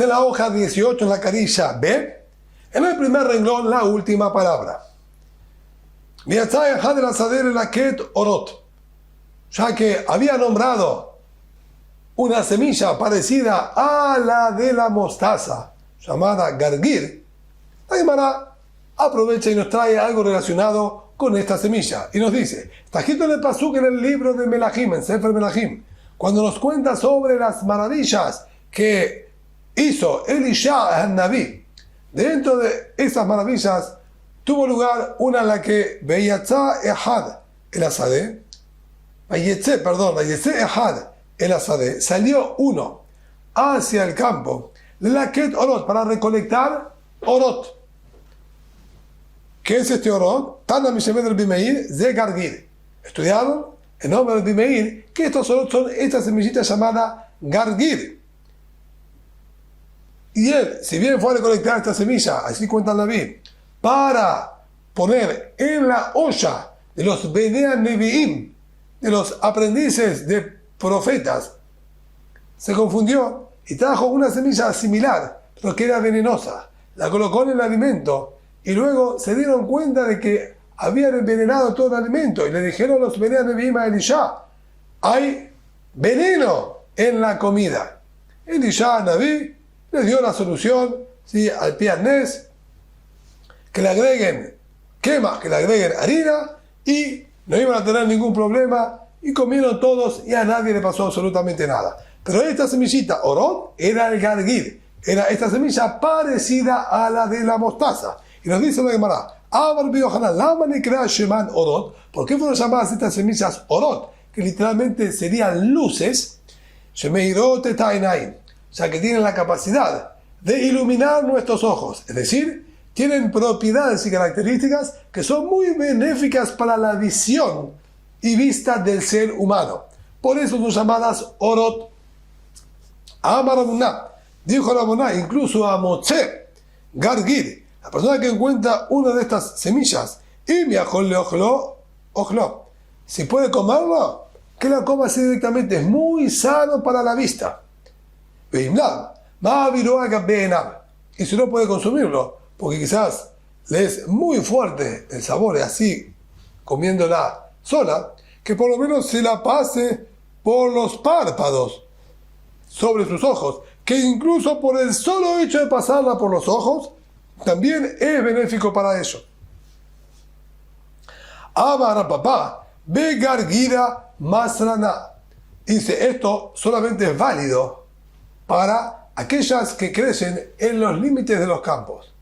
en la hoja 18, en la carilla B, en el primer renglón, la última palabra. Ya que había nombrado una semilla parecida a la de la mostaza, llamada gargir, la Gemara aprovecha y nos trae algo relacionado con esta semilla. Y nos dice, está escrito en el pasuk en el libro de Melahim, en Sefer Melahim, cuando nos cuenta sobre las maravillas que hizo Elisha el-Naví. Dentro de esas maravillas tuvo lugar una en la que Vayetze Ehad el Asadeh, salió uno hacia el campo, Laket Orot, para recolectar Orot. ¿Qué es este Orot? Tana Mishemed del Bimeir, Ze Gargir. Estudiaron en nombre del Bimeir que estos Orot son esta semillita llamada Gargir. Y él, si bien fue a recolectar esta semilla, así cuenta el Naví, para poner en la olla de los Benea Nevi'im, de los aprendices de profetas, se confundió y trajo una semilla similar, pero que era venenosa. La colocó en el alimento y luego se dieron cuenta de que habían envenenado todo el alimento y le dijeron los Benea Nevi'im a Elisha, hay veneno en la comida. Elisha Naví le dio la solución, ¿sí?, al pianés, que le agreguen quema, que le agreguen harina y no iban a tener ningún problema y comieron todos y a nadie le pasó absolutamente nada. Pero esta semillita, Orot, era el gargir, era esta semilla parecida a la de la mostaza. Y nos dice la Gemara, ¿por qué fueron llamadas estas semillas Orot? Que literalmente serían luces, ya que tienen la capacidad de iluminar nuestros ojos, es decir, tienen propiedades y características que son muy benéficas para la visión y vista del ser humano. Por eso son llamadas Orot. Amar Rabuná, dijo Rabuná, incluso a Motze Gargir, la persona que encuentra una de estas semillas, y mi ojlo, si puede comerlo, que la coma así directamente, es muy sano para la vista. Y si no puede consumirlo, porque quizás le es muy fuerte el sabor, y así comiéndola sola, que por lo menos se la pase por los párpados sobre sus ojos, que incluso por el solo hecho de pasarla por los ojos, también es benéfico para ello. Amar papá, Begargira Masrana. Dice, esto solamente es válido para aquellas que crecen en los límites de los campos.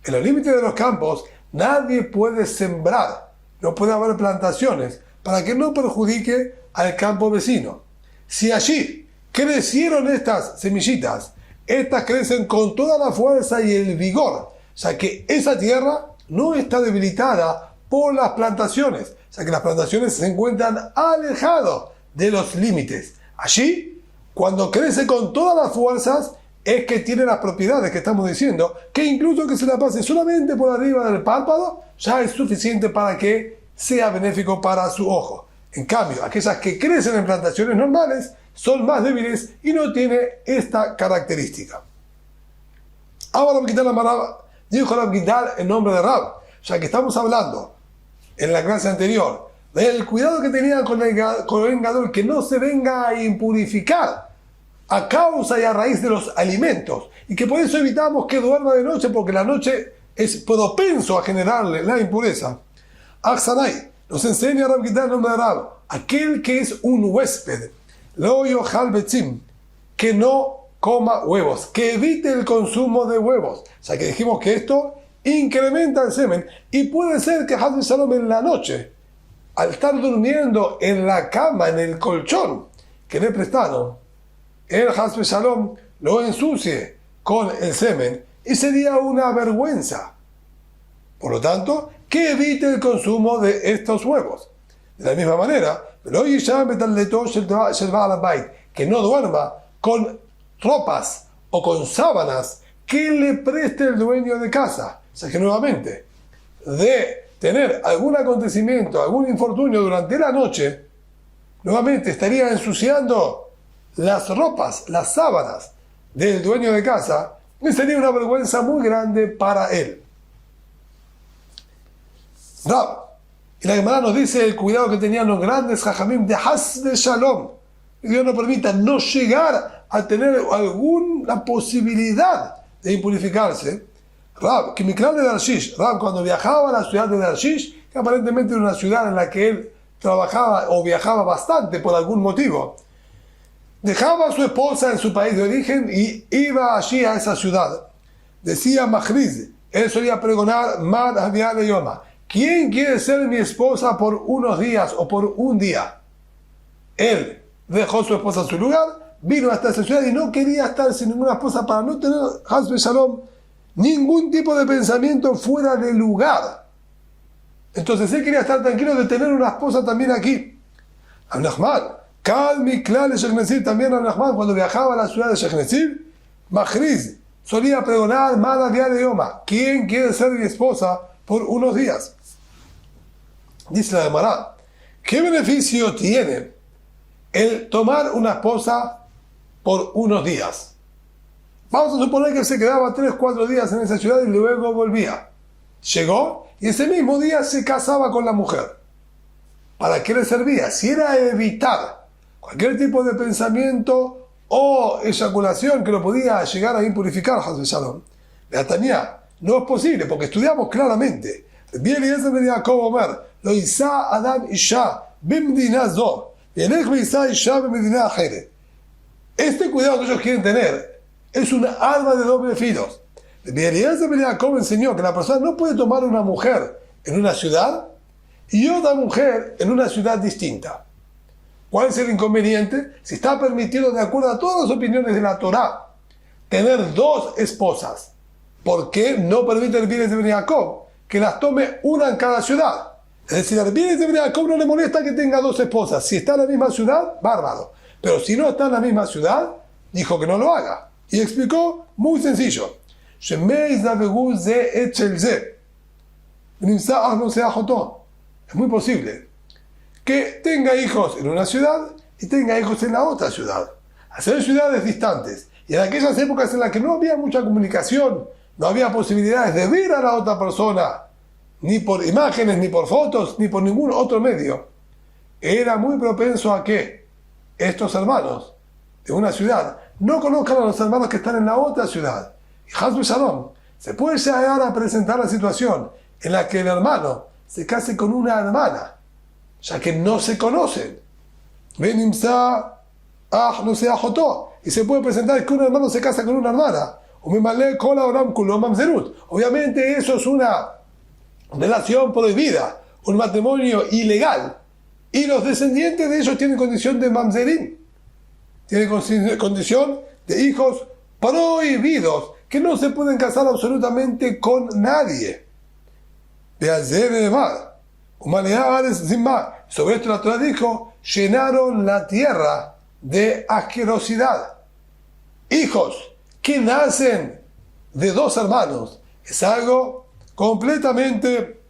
En los límites de los campos nadie puede sembrar, no puede haber plantaciones para que no perjudique al campo vecino. Si allí crecieron estas semillitas, estas crecen con toda la fuerza y el vigor, ya que esa tierra no está debilitada por las plantaciones, ya que las plantaciones se encuentran alejados de los límites. Allí, cuando crece con todas las fuerzas, es que tiene las propiedades que estamos diciendo, que incluso que se la pase solamente por arriba del párpado, ya es suficiente para que sea benéfico para su ojo. En cambio, aquellas que crecen en plantaciones normales son más débiles y no tiene esta característica. Ahora dijo Rab Gidal en nombre de Rab, ya que estamos hablando en la clase anterior del cuidado que tenían con el Gadol, que no se venga a impurificar a causa y a raíz de los alimentos, y que por eso evitamos que duerma de noche, porque la noche es propenso a generarle la impureza. Aksanay nos enseña Rab Gidal en nombre de Rab, aquel que es un huésped, lo yochal betzim, que no coma huevos, que evite el consumo de huevos, ya que dijimos que esto incrementa el semen, y puede ser que Haz Shalom en la noche, al estar durmiendo en la cama, en el colchón que le prestaron, el Haz Shalom lo ensucie con el semen y sería una vergüenza. Por lo tanto, que evite el consumo de estos huevos. De la misma manera, que no duerma con ropas o con sábanas que le preste el dueño de casa. O sea que nuevamente, de tener algún acontecimiento, algún infortunio durante la noche, nuevamente estaría ensuciando las ropas, las sábanas del dueño de casa, sería una vergüenza muy grande para él. Rab, y la Gemara nos dice el cuidado que tenían los grandes Jajamim de Haz de Shalom. Que Dios nos permita no llegar a tener alguna posibilidad de impurificarse. Rab, que Mikral de Tarshish, Rab cuando viajaba a la ciudad de Tarshish, que aparentemente era una ciudad en la que él trabajaba o viajaba bastante por algún motivo, dejaba a su esposa en su país de origen y iba allí a esa ciudad. Decía Mahriz, él solía pregonar Mar Havial de Yoma. ¿Quién quiere ser mi esposa por unos días o por un día? Él dejó a su esposa en su lugar, vino hasta esa ciudad y no quería estar sin ninguna esposa para no tener, Haz de Shalom, ningún tipo de pensamiento fuera de lugar. Entonces él quería estar tranquilo de tener una esposa también aquí. Abnachman, Kalmi, Klal, Shechnezir, también Abnachman, cuando viajaba a la ciudad de Shechnezir, Mahriz solía pregonar Mada Día de Yoma. ¿Quién quiere ser mi esposa por unos días? Dice la Gemara, ¿qué beneficio tiene el tomar una esposa por unos días? Vamos a suponer que se quedaba 3-4 días en esa ciudad y luego volvía. Llegó y ese mismo día se casaba con la mujer. ¿Para qué le servía? Si era evitar cualquier tipo de pensamiento o eyaculación que lo podía llegar a impurificar, Haz de Shalom. La Tania, no es posible, porque estudiamos claramente. Bien, y eso me dijo como Omer, lo Isa Adam Isha, Bimdina Zo, Yenech me Isa Isha, Bimdina Ajere. Este cuidado que ellos quieren tener es una arma de doble filo. Bien, y eso me dijo enseñó que la persona no puede tomar una mujer en una ciudad y otra mujer en una ciudad distinta. ¿Cuál es el inconveniente? Si está permitido, de acuerdo a todas las opiniones de la Torá, tener 2 esposas, ¿por qué no permite el Bienes de Ben Jacob que las tome una en cada ciudad? Es decir, al Bienes de Ben Jacob no le molesta que tenga 2 esposas. Si está en la misma ciudad, bárbaro. Pero si no está en la misma ciudad, dijo que no lo haga. Y explicó muy sencillo. Es muy posible que tenga hijos en una ciudad y tenga hijos en la otra ciudad. Hacer ciudades distantes. Y en aquellas épocas en las que no había mucha comunicación, no había posibilidades de ver a la otra persona, ni por imágenes, ni por fotos, ni por ningún otro medio, era muy propenso a que estos hermanos de una ciudad no conozcan a los hermanos que están en la otra ciudad. Y Haz de Shalom, se puede llegar a presentar la situación en la que el hermano se case con una hermana, ya que no se conocen. Benimsa, no sea Jotó. Y se puede presentar que un hermano se casa con una hermana. Obviamente eso es una relación prohibida, un matrimonio ilegal. Y los descendientes de ellos tienen condición de mamzerim. Tienen condición de hijos prohibidos, que no se pueden casar absolutamente con nadie. Sobre esto la Torah dijo, llenaron la tierra de asquerosidad. Hijos que nacen de 2 hermanos es algo completamente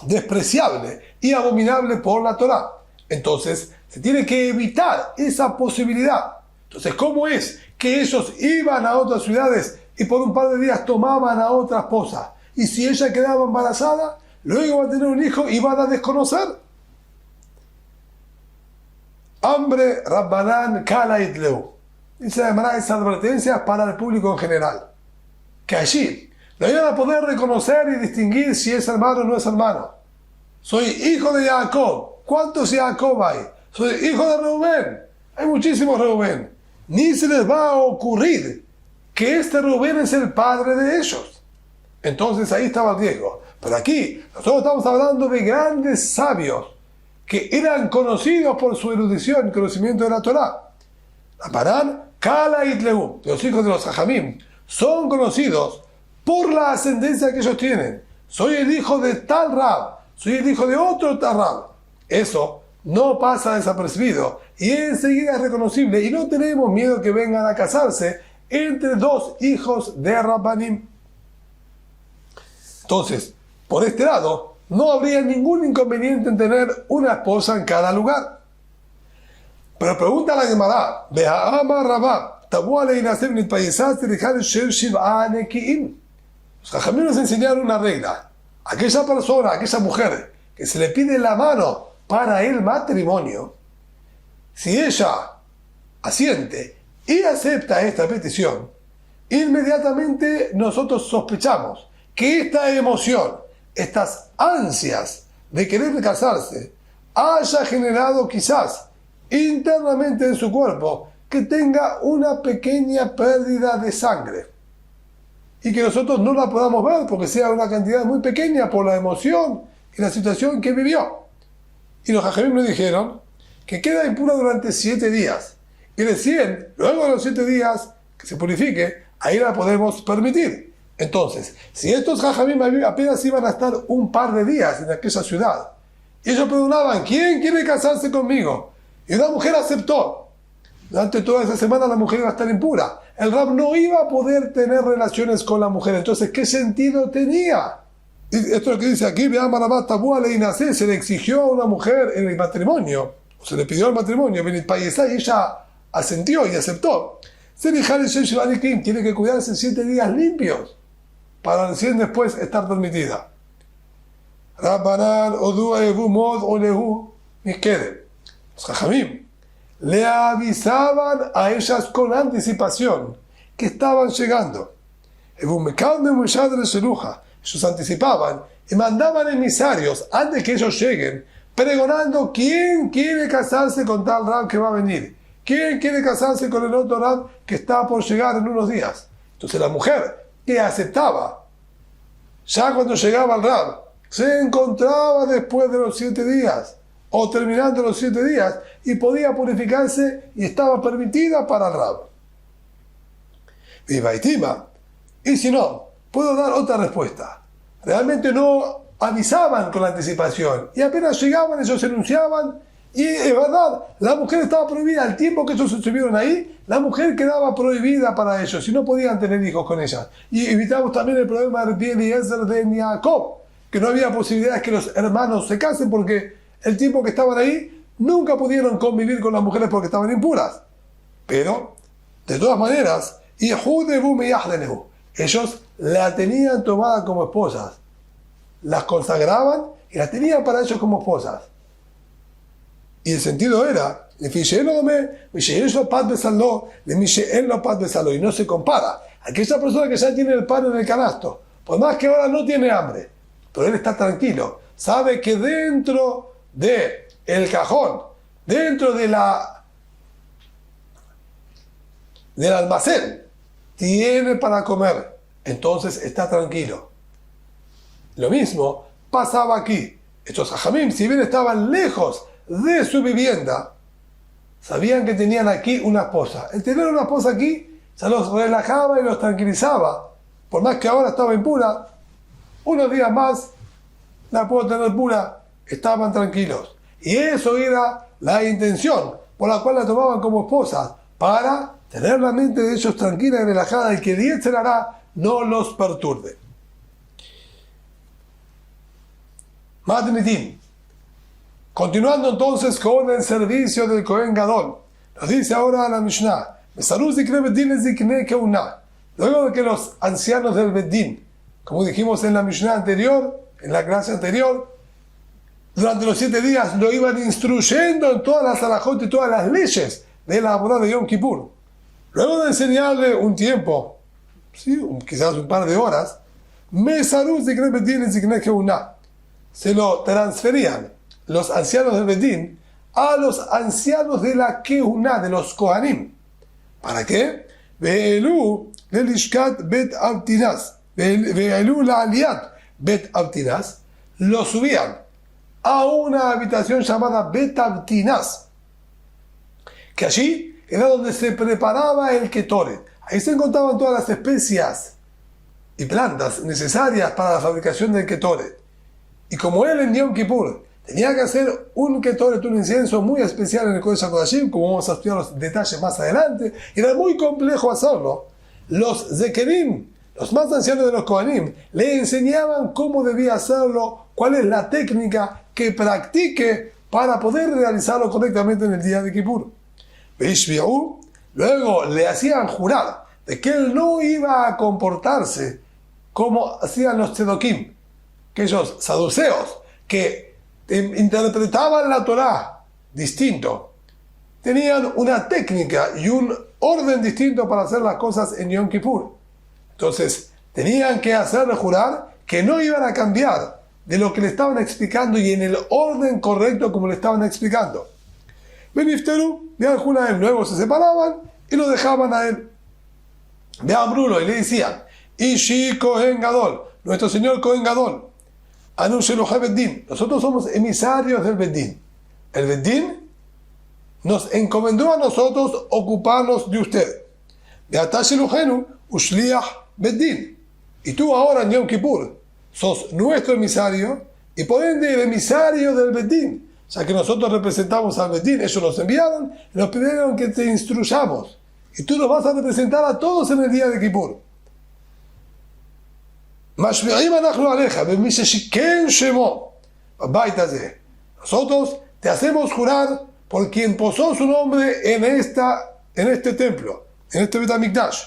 despreciable y abominable por la Torah. Entonces se tiene que evitar esa posibilidad. Entonces, ¿cómo es que ellos iban a otras ciudades y por un par de días tomaban a otra esposa? Y si ella quedaba embarazada, luego va a tener un hijo y van a desconocer. Hambre, Rabbanán, Kala Itleu. Dice además esas advertencias para el público en general. Que allí no iban a poder reconocer y distinguir si es hermano o no es hermano. Soy hijo de Jacob. ¿Cuántos Jacob hay? Soy hijo de Reubén. Hay muchísimos Reubén. Ni se les va a ocurrir que este Reubén es el padre de ellos. Entonces ahí estaba el riesgo. Pero aquí nosotros estamos hablando de grandes sabios que eran conocidos por su erudición y conocimiento de la Torá. Aparán, Kala y Tleu, los hijos de los Jajamim, son conocidos por la ascendencia que ellos tienen. Soy el hijo de tal Rab, soy el hijo de otro tal Rab. Eso no pasa desapercibido y enseguida es reconocible y no tenemos miedo que vengan a casarse entre 2 hijos de Rabbanim. Entonces, por este lado, no habría ningún inconveniente en tener una esposa en cada lugar. Pero pregunta la Gemara, Be'ama Rabá, Los Jajamim nos enseñaron una regla. Aquella persona, aquella mujer que se le pide la mano para el matrimonio, si ella asiente y acepta esta petición, inmediatamente nosotros sospechamos que esta emoción, estas ansias de querer casarse, haya generado quizás internamente en su cuerpo que tenga una pequeña pérdida de sangre y que nosotros no la podamos ver porque sea una cantidad muy pequeña por la emoción y la situación que vivió. Y los Jajamim nos dijeron que queda impura durante 7 días y recién, luego de los 7 días que se purifique, ahí la podemos permitir. Entonces, si estos Jajamim apenas iban a estar un par de días en aquella ciudad y ellos preguntaban, ¿quién quiere casarse conmigo? Y una mujer aceptó. Durante toda esa semana la mujer iba a estar impura. El Rab no iba a poder tener relaciones con la mujer. Entonces, ¿qué sentido tenía? Y esto es lo que dice aquí, se le exigió a una mujer en el matrimonio, o se le pidió el matrimonio, y ella asentió y aceptó. Tiene que cuidarse 7 días limpios para recién después estar permitida. Los Jajamim le avisaban a ellas con anticipación que estaban llegando. Ellos anticipaban y mandaban emisarios antes que ellos lleguen, pregonando quién quiere casarse con tal Rab que va a venir, quién quiere casarse con el otro Rab que está por llegar en unos días. Entonces la mujer que aceptaba, ya cuando llegaba el Rab, se encontraba después de los 7 días o terminando los 7 días y podía purificarse y estaba permitida para el Rab. Y si no, puedo dar otra respuesta. Realmente no avisaban con la anticipación y apenas llegaban ellos se anunciaban y es verdad, la mujer estaba prohibida. Al tiempo que ellos estuvieron ahí, la mujer quedaba prohibida para ellos y no podían tener hijos con ella. Y evitamos también el problema de Eliezer de Jacob, que no había posibilidades que los hermanos se casen porque el tiempo que estaban ahí nunca pudieron convivir con las mujeres porque estaban impuras. Pero, de todas maneras, ellos la tenían tomada como esposas, las consagraban y las tenían para ellos como esposas. Y el sentido era, y no se compara. Aquella persona que ya tiene el pan en el canasto, por más que ahora no tiene hambre, pero él está tranquilo, sabe que dentro del cajón, dentro del almacén, tiene para comer, entonces está tranquilo. Lo mismo pasaba aquí. Estos Jajamim, si bien estaban lejos de su vivienda, sabían que tenían aquí una esposa. El tener una esposa aquí se los relajaba y los tranquilizaba. Por más que ahora estaba impura, unos días más la puedo tener pura, estaban tranquilos. Y eso era la intención por la cual la tomaban como esposa, para tener la mente de ellos tranquila y relajada y que el Yetzer Hará no los perturbe. Matnitim. Continuando entonces con el servicio del Kohen Gadol, nos dice ahora la Mishnah, luego de que los ancianos del Beddin, como dijimos en la Mishnah anterior, en la clase anterior, durante los 7 días lo iban instruyendo en todas las halajot y todas las leyes de la boda de Yom Kippur. Luego de enseñarle un tiempo, ¿sí? Quizás un par de horas, se lo transferían los ancianos del Bedín a los ancianos de la Keuná, de los Kohanim. ¿Para qué? Ve'elu lelishkat bet abtinas, ve'elu la'aliyat bet abtinas, lo subían a una habitación llamada Bet Abtinas, que allí era donde se preparaba el Ketoret. Ahí se encontraban todas las especias y plantas necesarias para la fabricación del Ketoret. Y como él en Yom Kippur tenía que hacer un Ketoret, un incienso muy especial en el Kodesh HaKodashim, como vamos a estudiar los detalles más adelante, era muy complejo hacerlo. Los Zekerim, los más ancianos de los Kohanim, le enseñaban cómo debía hacerlo, cuál es la técnica que practique para poder realizarlo correctamente en el día de Kippur. Luego le hacían jurar de que él no iba a comportarse como hacían los tzedokim, aquellos saduceos que interpretaban la Torá distinto. Tenían una técnica y un orden distinto para hacer las cosas en Yom Kippur. Entonces, tenían que hacerle jurar que no iban a cambiar de lo que le estaban explicando y en el orden correcto como le estaban explicando. Benifteru, de Al-Junaem, luego se separaban y lo dejaban a él. De Ambrulo, y le decían, Ishi Kohen Gadol, nuestro señor Kohen Gadol, Anusheluja Beddin, nosotros somos emisarios del Beddin. El Beddin nos encomendó a nosotros ocuparnos de usted. De Atashelujenu, Ushliach Beddin. Y tú ahora en Yom Kippur sos nuestro emisario y por ende el emisario del Beddin, ya que nosotros representamos al Beddin. Ellos nos enviaron y nos pidieron que te instruyamos y tú nos vas a representar a todos en el día de Kippur. Nosotros te hacemos jurar por quien posó su nombre en este templo, en este Bet HaMikdash,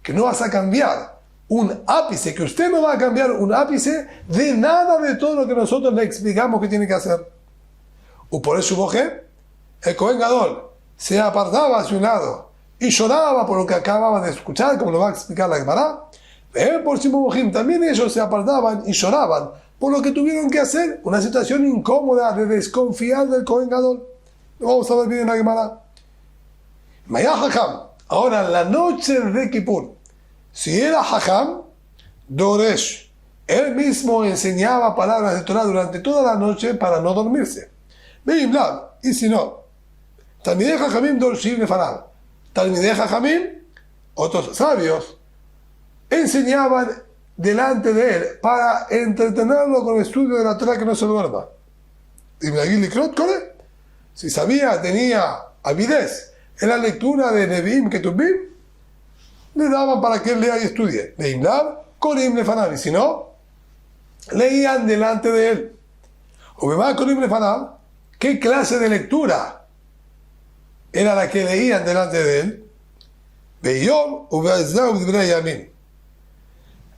que no vas a cambiar un ápice, que usted no va a cambiar un ápice de nada de todo lo que nosotros le explicamos que tiene que hacer. Y por eso el Kohen Gadol se apartaba hacia un lado y lloraba por lo que acababa de escuchar, como lo va a explicar la Gemara. Por también ellos se apartaban y lloraban por lo que tuvieron que hacer, una situación incómoda de desconfiar del Kohen Gadol. Lo vamos a ver bien en la Gemara. Ahora, en la noche de Kippur, si era Hajam, Doresh, él mismo enseñaba palabras de Torah durante toda la noche para no dormirse. Y si no, Talmidei Jajamim Dorshim Lefanab. Talmidei Jajamim, otros sabios, enseñaban delante de él para entretenerlo con el estudio de la Torah, que no se duerma. Si sabía, tenía avidez en la lectura de Nevi'im Ketubim, le daban para que él lea y estudie. Neimlab, Korim Lefanab. Y si no, leían delante de él. Ubemá Korim Lefanab, ¿qué clase de lectura era la que leían delante de él? Beyom, Ube'ezra, Udibrei Yamim.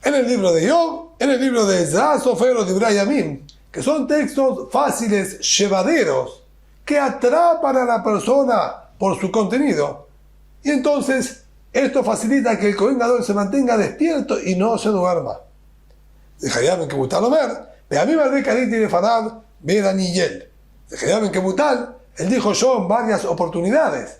En el libro de Job, en el libro de Ezra, Sofer o Divrei Yamim, que son textos fáciles, llevaderos, que atrapan a la persona por su contenido. Y entonces, esto facilita que el Kohen Gadol se mantenga despierto y no se duerma. Dejarían que Butal Omer, ve a mí me Kariti de Farad, ve Daniel. Dejarían que Butal, él dijo yo en varias oportunidades,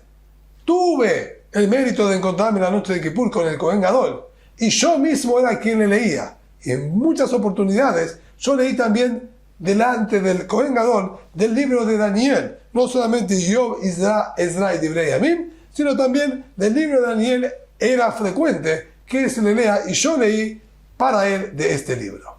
tuve el mérito de encontrarme la noche de Kippur con el Kohen Gadol. Y yo mismo era quien le leía. Y en muchas oportunidades yo leí también delante del Kohen Gadol del libro de Daniel. No solamente Job, Ezra y Divrei Yamim, sino también del libro de Daniel era frecuente que se le lea y yo leí para él de este libro.